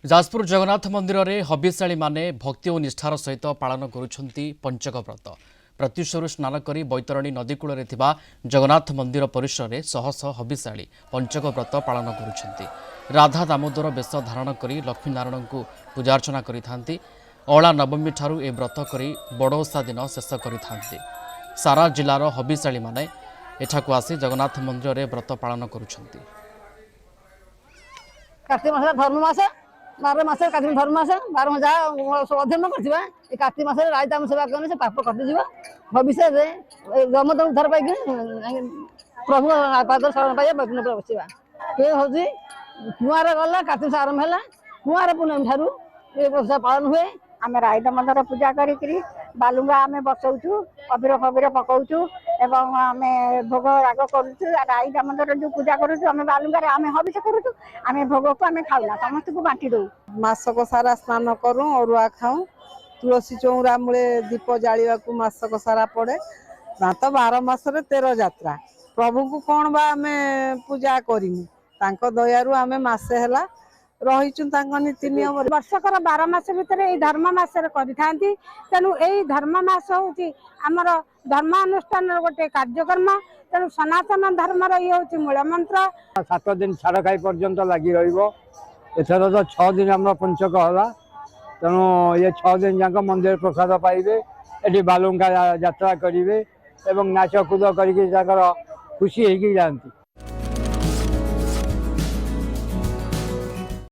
जाजपुर जगन्नाथ मंदिर में हबिशाड़ी माने भक्ति और निष्ठार सहित पालन करुछंती पंचक व्रत। प्रत्युषरू स्नान कर बैतरणी नदीकूल जगन्नाथ मंदिर परिसर में शह शह हबिशाड़ी पंचक व्रत पालन करुछंती। राधा दामोदर बेश धारण कर लक्ष्मीनारायण को पूजार्चना करिथांती। अला नवमी ठारू ए व्रत करी बड़ोसा दिन शेष करिथांती। सारा जिलार हबिशाड़ी माने एठाकु आसी जगन्नाथ मंदिर में व्रत पालन करुछंती। कार्तिक मास धर्म मास 12 मास कार्तिक धर्म मास 12 मास अध्ययन करथिबा ए कार्तिक मास राय दाम सेवा करने से पाप कटि जीवा। भविष्य रे जमद उद्धार पाइ प्रभु पाद शरण पाइ बैकुंठ पर बसिबा। के होजी कुआर गला कार्तिक आरंभ होला कुआर पूनम ठारू ए वर्षा पालन हुए। आमे राय दामोदर पूजा करी बालुंगा आमे बसौछु अबीर फबीर पकाउछु एवं आमे भोग राग करूछु। राय दामोदर जो पूजा करूछु आमे बालुंगा रे आमे हबिष करूछु। आमे भोग को आमे खाउना समस्त को बांटी दउ। मासक सारा स्नान करूँ अरुआ खाऊं तुलसी चौरा मूले दीप जालिबा को मासक सारा पड़े। तो 12 मास 13 यात्रा प्रभु को कौन बा आमे पूजा करिमु तांको दयारु आमे मासे हैला रहीचु तांको नीति नियम। वर्षकर 12 मास भितर ए धर्म मास रे करिथांती। तेनु एई धर्म मास होची हमर धर्मानुष्ठान गोटे कार्यक्रम। तेनु सनातन धर्म रे होची मूल मंत्र। 7 दिन छाड़ खाई पर्यंत लगी रहिबो। एथर तो 6 दिन हमर पंचक होला। तेणु ये 6 दिन जाक मंदिर प्रसाद पाइबे एटी बालुंगा यात्रा करिवे एवं नाच कूद करके खुशी होगी जाती।